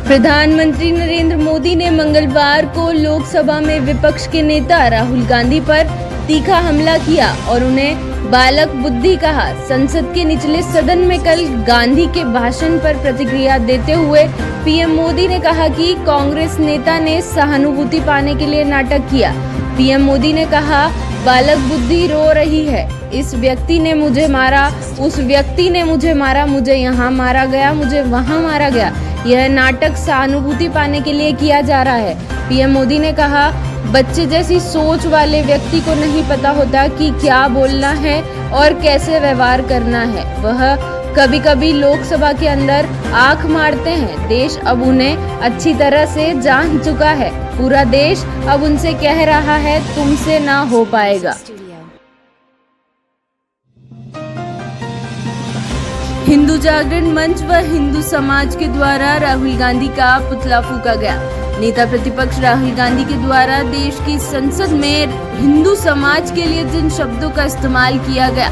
प्रधानमंत्री नरेंद्र मोदी ने मंगलवार को लोकसभा में विपक्ष के नेता राहुल गांधी पर तीखा हमला किया और उन्हें बालक बुद्धि कहा। संसद के निचले सदन में कल गांधी के भाषण पर प्रतिक्रिया देते हुए पीएम मोदी ने कहा कि कांग्रेस नेता ने सहानुभूति पाने के लिए नाटक किया। पीएम मोदी ने कहा, बालक बुद्धि रो रही है, इस व्यक्ति ने मुझे मारा, उस व्यक्ति ने मुझे मारा, मुझे यहाँ मारा गया, मुझे वहाँ मारा गया। यह नाटक सहानुभूति पाने के लिए किया जा रहा है। पीएम मोदी ने कहा, बच्चे जैसी सोच वाले व्यक्ति को नहीं पता होता कि क्या बोलना है और कैसे व्यवहार करना है। वह कभी कभी लोकसभा के अंदर आंख मारते हैं। देश अब उन्हें अच्छी तरह से जान चुका है। पूरा देश अब उनसे कह रहा है, तुमसे ना हो पाएगा। हिंदू जागरण मंच व हिंदू समाज के द्वारा राहुल गांधी का पुतला फूंका गया। नेता प्रतिपक्ष राहुल गांधी के द्वारा देश की संसद में हिंदू समाज के लिए जिन शब्दों का इस्तेमाल किया गया,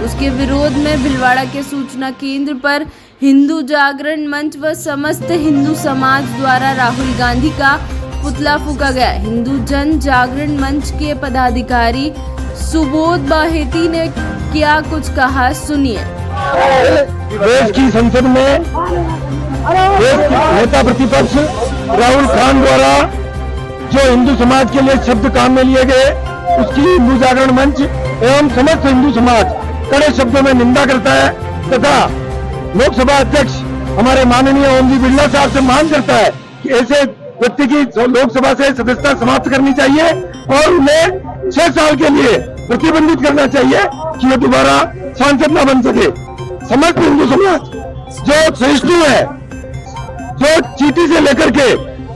उसके विरोध में भिलवाड़ा के सूचना केंद्र पर हिंदू जागरण मंच व समस्त हिंदू समाज द्वारा राहुल गांधी का पुतला फूंका गया। हिंदू जन जागरण मंच के पदाधिकारी सुबोध बाहेती ने क्या कुछ कहा, सुनिए। देश की संसद में देश के नेता प्रतिपक्ष राहुल खान द्वारा जो हिंदू समाज के लिए शब्द काम में लिए गए, उसकी हिंदू जागरण मंच एवं समस्त हिंदू समाज कड़े शब्दों में निंदा करता है तथा लोकसभा अध्यक्ष हमारे माननीय ओम जी बिरला साहब से मांग करता है कि ऐसे व्यक्ति की लोकसभा से सदस्यता समाप्त करनी चाहिए और उन्हें 6 साल के लिए प्रतिबंधित करना चाहिए कि वो दोबारा सांसद न बन सके। समस्त हिंदू समाज जो सहिष्णु है, जो चीटी से लेकर के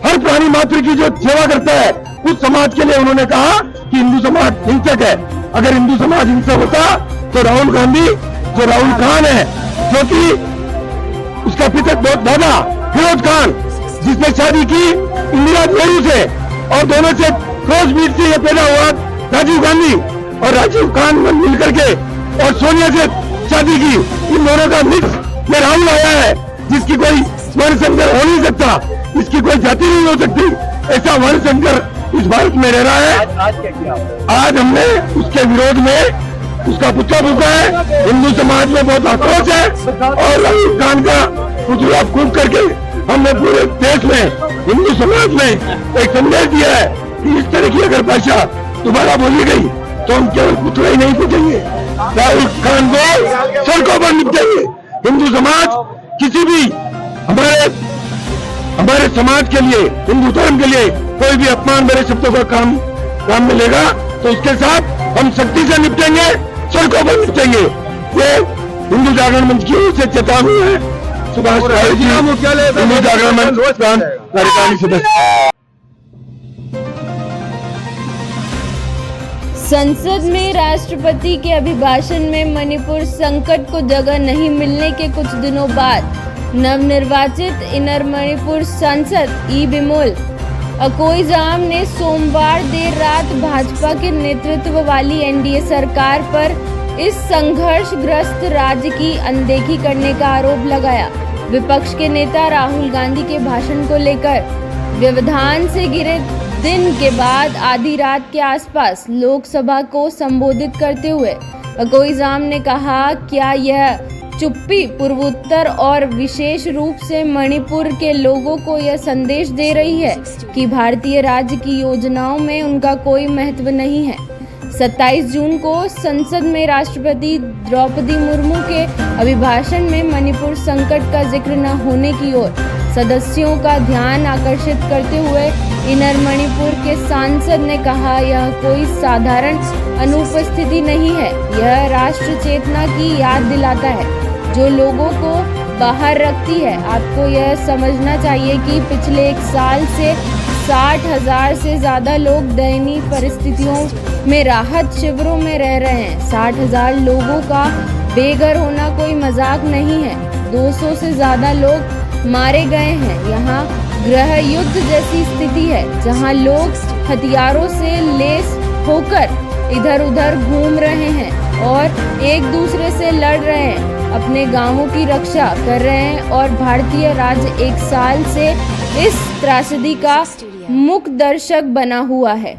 हर प्राणी मात्र की जो सेवा करता है, उस समाज के लिए उन्होंने कहा कि हिंदू समाज हिंसक है। अगर हिंदू समाज हिंसक होता तो राहुल गांधी, जो राहुल खान है, जो कि उसका पिता दादा फिरोज खान, जिसने शादी की इंदिरा नेहरू से और दोनों से क्रॉस बीट से ये पैदा हुआ राजीव गांधी, और राजीव खान मिलकर के और सोनिया से शादी की, इन दोनों का मिक्स ये राहुल आया है, जिसकी कोई वर्ण संकर हो नहीं सकता, इसकी कोई जाति नहीं हो सकती। ऐसा वर्ण संकर इस भारत में रह रहा है। आज क्या किया? आज हमने उसके विरोध में उसका पुतला फूंका है। हिंदू समाज में बहुत आक्रोश है और राहुल खान का पुतला फूंक करके हमने पूरे देश में, हिंदू समाज में एक संदेश दिया है कि इस तरह की अगर भाषा दोबारा बोली गई तो हम केवल पुतला ही नहीं फूकेंगे, राहुल खान को सड़कों पर निपटेंगे। हिंदू समाज किसी भी हमारे समाज के लिए, हिंदू धर्म के लिए कोई भी अपमान भरे शब्दों का काम में लेगा तो उसके साथ हम सख्ती से निपटेंगे, सड़कों पर निपटेंगे। ये हिंदू जागरण मंच की ओर से चेतावनी है। सुभाष राय जी, हिंदू जागरण मंच कार्यकारी सदस्य। संसद में राष्ट्रपति के अभिभाषण में मणिपुर संकट को जगह नहीं मिलने के कुछ दिनों बाद नवनिर्वाचित इनर मणिपुर सांसद ई बिमोल अकोइजाम ने सोमवार देर रात भाजपा के नेतृत्व वाली एनडीए सरकार पर इस संघर्षग्रस्त राज्य की अनदेखी करने का आरोप लगाया। विपक्ष के नेता राहुल गांधी के भाषण को लेकर व्यवधान से गिरे दिन के बाद आधी रात के आसपास लोकसभा को संबोधित करते हुए अकोइजाम ने कहा, क्या यह चुप्पी पूर्वोत्तर और विशेष रूप से मणिपुर के लोगों को यह संदेश दे रही है कि भारतीय राज्य की योजनाओं में उनका कोई महत्व नहीं है। 27 जून को संसद में राष्ट्रपति द्रौपदी मुर्मू के अभिभाषण में मणिपुर संकट का जिक्र न होने की ओर सदस्यों का ध्यान आकर्षित करते हुए इनर मणिपुर के सांसद ने कहा, यह कोई साधारण अनुपस्थिति नहीं है, यह राष्ट्र चेतना की याद दिलाता है जो लोगों को बाहर रखती है। आपको यह समझना चाहिए कि पिछले 1 साल से 60,000 से ज्यादा लोग दयनीय परिस्थितियों में राहत शिविरों में रह रहे हैं। 60,000 लोगों का बेघर होना कोई मजाक नहीं है। 200 से ज्यादा लोग मारे गए हैं। यहाँ गृह युद्ध जैसी स्थिति है जहाँ लोग हथियारों से लैस होकर इधर उधर घूम रहे हैं और एक दूसरे से लड़ रहे हैं, अपने गांवों की रक्षा कर रहे हैं और भारतीय राज्य 1 साल से इस त्रासदी का मुख्य दर्शक बना हुआ है।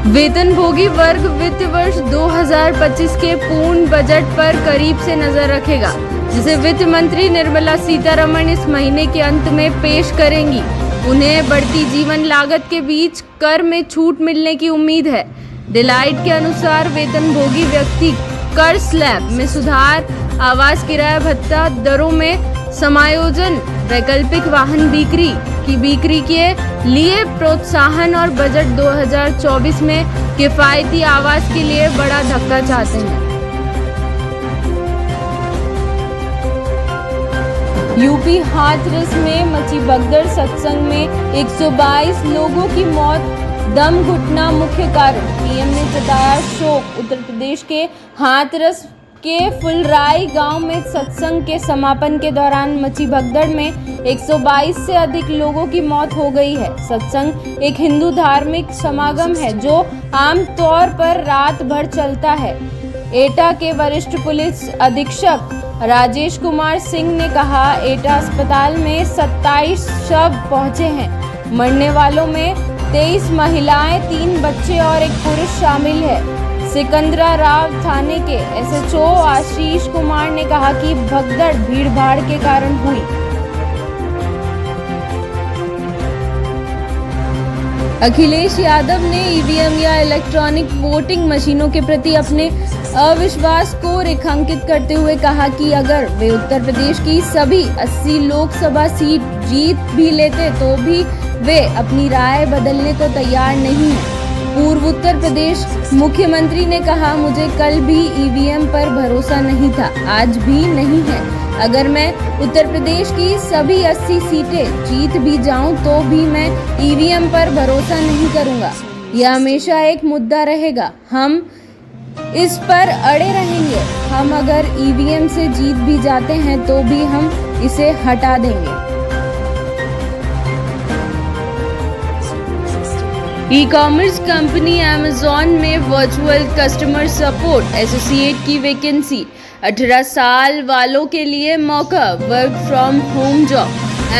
वेतनभोगी वर्ग वित्त वर्ष 2025 के पूर्ण बजट पर करीब से नजर रखेगा, जिसे वित्त मंत्री निर्मला सीतारमण इस महीने के अंत में पेश करेंगी। उन्हें बढ़ती जीवन लागत के बीच कर में छूट मिलने की उम्मीद है। डिलाइट के अनुसार वेतनभोगी व्यक्ति कर स्लैब में सुधार, आवास किराया भत्ता दरों में समायोजन, वैकल्पिक वाहन बिक्री के लिए प्रोत्साहन और बजट 2024 में किफायती आवास के लिए बड़ा धक्का चाहते हैं। यूपी हाथरस में मची भगदड़, सत्संग में 122 लोगों की मौत, दम घुटना मुख्य कारण। पीएम ने जताया शोक। उत्तर प्रदेश के हाथरस के फुलराई गांव में सत्संग के समापन के दौरान मची भगदड़ में 122 से अधिक लोगों की मौत हो गई है। सत्संग एक हिंदू धार्मिक समागम है जो आमतौर पर रात भर चलता है। एटा के वरिष्ठ पुलिस अधीक्षक राजेश कुमार सिंह ने कहा, एटा अस्पताल में 27 शव पहुंचे हैं। मरने वालों में 23 महिलाएं, 3 बच्चे और 1 पुरुष शामिल है। सिकंदराबाद थाने के एसएचओ आशीष कुमार ने कहा कि भगदड़ भीड़-भाड़ के कारण हुई। अखिलेश यादव ने ईवीएम या इलेक्ट्रॉनिक वोटिंग मशीनों के प्रति अपने अविश्वास को रेखांकित करते हुए कहा कि अगर वे उत्तर प्रदेश की सभी 80 लोकसभा सीट जीत भी लेते तो भी वे अपनी राय बदलने को तैयार नहीं हैं। पूर्व उत्तर प्रदेश मुख्यमंत्री ने कहा, मुझे कल भी ईवीएम पर भरोसा नहीं था, आज भी नहीं है। अगर मैं उत्तर प्रदेश की सभी 80 सीटें जीत भी जाऊं तो भी मैं ईवीएम पर भरोसा नहीं करूंगा। यह हमेशा एक मुद्दा रहेगा। हम इस पर अड़े रहेंगे। हम अगर ईवीएम से जीत भी जाते हैं तो भी हम इसे हटा देंगे। ई कॉमर्स कंपनी अमेजॉन में वर्चुअल कस्टमर सपोर्ट एसोसिएट की वैकेंसी। 18 साल वालों के लिए मौका, work from home job.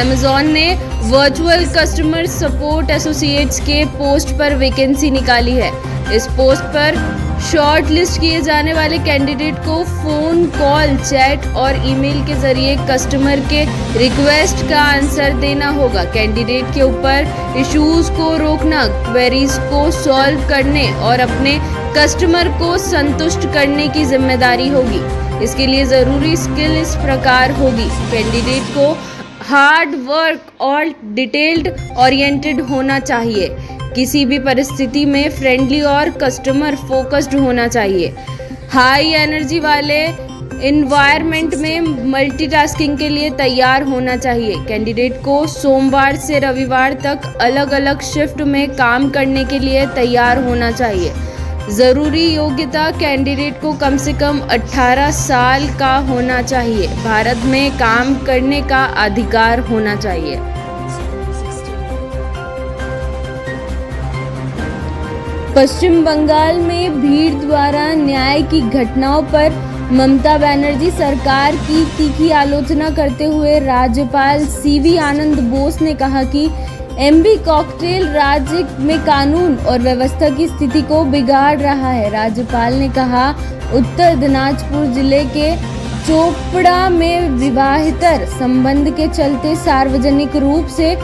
Amazon ने वर्चुअल कस्टमर सपोर्ट एसोसिएट्स के पोस्ट पर वैकेंसी निकाली है। इस पोस्ट पर शॉर्ट लिस्ट किए जाने वाले कैंडिडेट को फोन कॉल, चैट और ईमेल के जरिए कस्टमर के रिक्वेस्ट का आंसर देना होगा। कैंडिडेट के ऊपर इश्यूज को रोकना, क्वेरीज को सॉल्व करने और अपने कस्टमर को संतुष्ट करने की जिम्मेदारी होगी। इसके लिए जरूरी स्किल इस प्रकार होगी। कैंडिडेट को हार्ड वर्क और डिटेल्ड ओरिएंटेड होना चाहिए। किसी भी परिस्थिति में फ्रेंडली और कस्टमर फोकस्ड होना चाहिए। हाई एनर्जी वाले इन्वायरमेंट में मल्टीटास्किंग के लिए तैयार होना चाहिए। कैंडिडेट को सोमवार से रविवार तक अलग अलग शिफ्ट में काम करने के लिए तैयार होना चाहिए। ज़रूरी योग्यता, कैंडिडेट को कम से कम 18 साल का होना चाहिए। भारत में काम करने का अधिकार होना चाहिए। पश्चिम बंगाल में भीड़ द्वारा न्याय की घटनाओं पर ममता बनर्जी सरकार की तीखी आलोचना करते हुए राज्यपाल सीवी आनंद बोस ने कहा कि एमबी कॉकटेल राज्य में कानून और व्यवस्था की स्थिति को बिगाड़ रहा है। राज्यपाल ने कहा, उत्तर दिनाजपुर जिले के चोपड़ा में विवाहेतर संबंध के चलते सार्वजनिक रूप से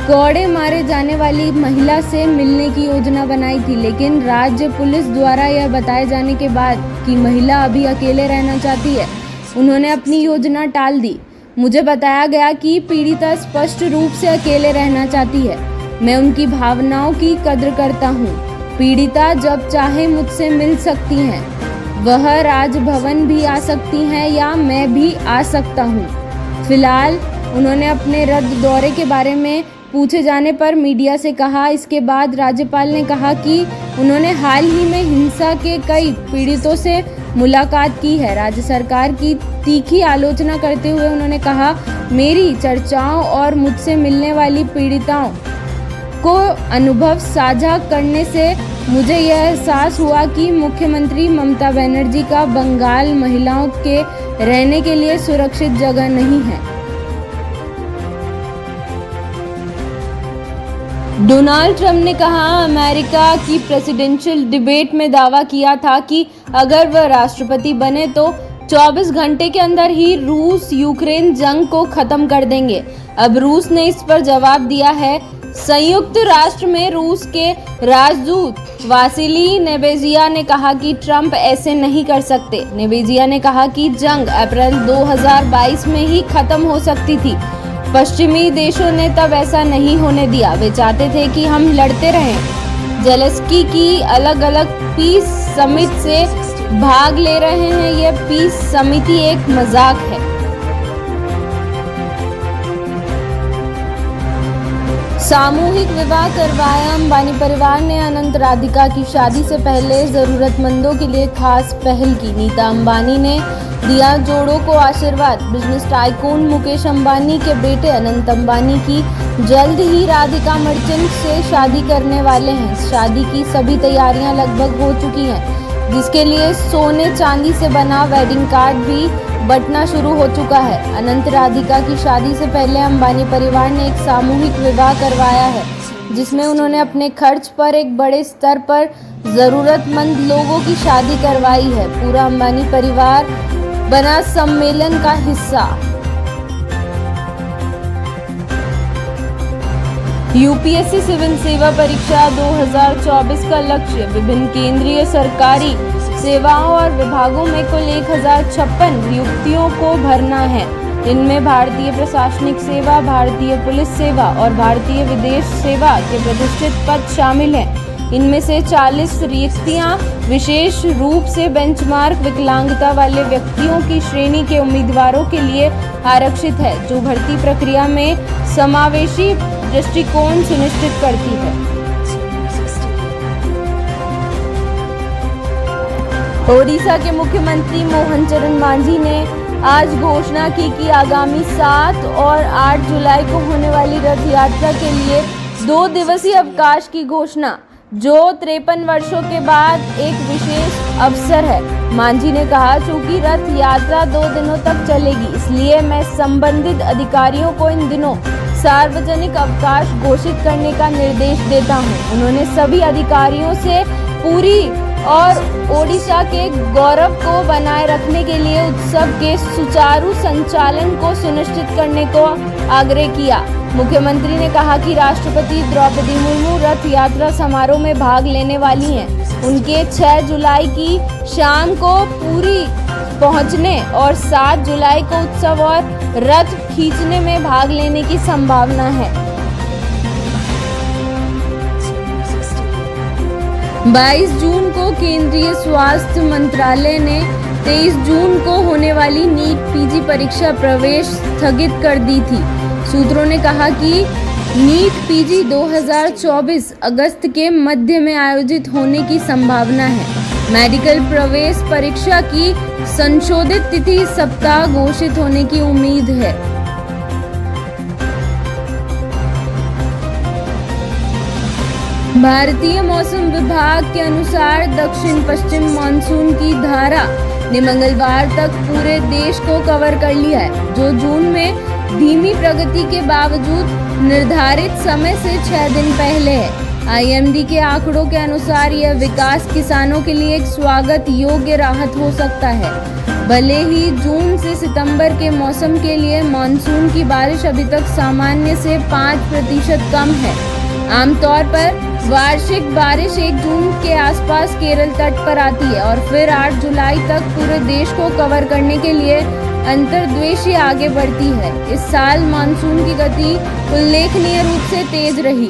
कोड़े मारे जाने वाली महिला से मिलने की योजना बनाई थी, लेकिन राज्य पुलिस द्वारा यह बताए जाने के बाद कि महिला अभी अकेले रहना चाहती है, उन्होंने अपनी योजना टाल दी। मुझे बताया गया कि पीड़िता स्पष्ट रूप से अकेले रहना चाहती है। मैं उनकी भावनाओं की कद्र करता हूँ। पीड़िता जब चाहे मुझसे मिल सकती हैं। वह राजभवन भी आ सकती हैं या मैं भी आ सकता हूँ। फिलहाल उन्होंने अपने रद्द दौरे के बारे में पूछे जाने पर मीडिया से कहा। इसके बाद राज्यपाल ने कहा कि उन्होंने हाल ही में हिंसा के कई पीड़ितों से मुलाकात की है। राज्य सरकार की तीखी आलोचना करते हुए उन्होंने कहा, मेरी चर्चाओं और मुझसे मिलने वाली पीड़िताओं आपको अनुभव साझा करने से मुझे यह एहसास हुआ कि मुख्यमंत्री ममता बनर्जी का बंगाल महिलाओं के रहने के लिए सुरक्षित जगह नहीं है। डोनाल्ड ट्रंप ने कहा, अमेरिका की प्रेसिडेंशियल डिबेट में दावा किया था कि अगर वह राष्ट्रपति बने तो 24 घंटे के अंदर ही रूस यूक्रेन जंग को खत्म कर देंगे। अब रूस ने इस पर जवाब दिया है। संयुक्त राष्ट्र में रूस के राजदूत वासिली नेबेजिया ने कहा कि ट्रंप ऐसे नहीं कर सकते। नेबेजिया ने कहा कि जंग अप्रैल 2022 में ही खत्म हो सकती थी। पश्चिमी देशों ने तब ऐसा नहीं होने दिया। वे चाहते थे कि हम लड़ते रहें। जेलेंस्की की अलग अलग पीस समिट से भाग ले रहे हैं। यह पीस समिति एक मजाक है। सामूहिक विवाह करवाया। अंबानी परिवार ने अनंत राधिका की शादी से पहले जरूरतमंदों के लिए खास पहल की। नीता अंबानी ने दिया जोड़ों को आशीर्वाद। बिजनेस टाइकून मुकेश अंबानी के बेटे अनंत अंबानी की जल्द ही राधिका मर्चेंट से शादी करने वाले हैं। शादी की सभी तैयारियां लगभग हो चुकी हैं, जिसके लिए सोने चांदी से बना वेडिंग कार्ड भी बंटना शुरू हो चुका है। अनंत राधिका की शादी से पहले अंबानी परिवार ने एक सामूहिक विवाह करवाया है, जिसमें उन्होंने अपने खर्च पर एक बड़े स्तर पर जरूरतमंद लोगों की शादी करवाई है। पूरा अंबानी परिवार बना सम्मेलन का हिस्सा। यूपीएससी सिविल सेवा परीक्षा 2024 का लक्ष्य विभिन्न केंद्रीय सरकारी सेवाओं और विभागों में कुल 1056 नियुक्तियों को भरना है। इनमें भारतीय प्रशासनिक सेवा, भारतीय पुलिस सेवा और भारतीय विदेश सेवा के प्रतिष्ठित पद शामिल हैं। इनमें से 40 रिक्तियां विशेष रूप से बेंचमार्क विकलांगता वाले व्यक्तियों की श्रेणी के उम्मीदवारों के लिए आरक्षित है, जो भर्ती प्रक्रिया में समावेशी दृष्टिकोण सुनिश्चित करती है। ओडिशा के मुख्यमंत्री मोहन चरण मांझी ने आज घोषणा की कि आगामी 7 और 8 जुलाई को होने वाली रथ यात्रा के लिए 2 दिवसीय अवकाश की घोषणा, जो 53 वर्षों के बाद एक विशेष अवसर है। मांझी ने कहा, चूंकि रथ यात्रा 2 दिनों तक चलेगी, इसलिए मैं संबंधित अधिकारियों को इन दिनों सार्वजनिक अवकाश घोषित करने का निर्देश देता हूं। उन्होंने सभी अधिकारियों से पूरी और ओडिशा के गौरव को बनाए रखने के लिए उत्सव के सुचारू संचालन को सुनिश्चित करने को आग्रह किया। मुख्यमंत्री ने कहा कि राष्ट्रपति द्रौपदी मुर्मू रथ यात्रा समारोह में भाग लेने वाली हैं। उनके 6 जुलाई की शाम को पुरी पहुंचने और 7 जुलाई को उत्सव और रथ खींचने में भाग लेने की संभावना है। 22 जून को केंद्रीय स्वास्थ्य मंत्रालय ने 23 जून को होने वाली नीट पीजी परीक्षा प्रवेश स्थगित कर दी थी। सूत्रों ने कहा कि नीट पीजी 2024 अगस्त के मध्य में आयोजित होने की संभावना है। मेडिकल प्रवेश परीक्षा की संशोधित तिथि सप्ताह घोषित होने की उम्मीद है। भारतीय मौसम विभाग के अनुसार दक्षिण पश्चिम मानसून की धारा ने मंगलवार तक पूरे देश को कवर कर लिया है, जो जून में धीमी प्रगति के बावजूद निर्धारित समय से 6 दिन पहले है। आईएमडी के आंकड़ों के अनुसार यह विकास किसानों के लिए एक स्वागत योग्य राहत हो सकता है। भले ही जून से सितंबर के मौसम के लिए मानसून की बारिश अभी तक सामान्य से 5% कम है। आमतौर पर वार्षिक बारिश 1 जून के आसपास केरल तट पर आती है और फिर 8 जुलाई तक पूरे देश को कवर करने के लिए अंतर्देशीय आगे बढ़ती है। इस साल मानसून की गति उल्लेखनीय रूप से तेज रही।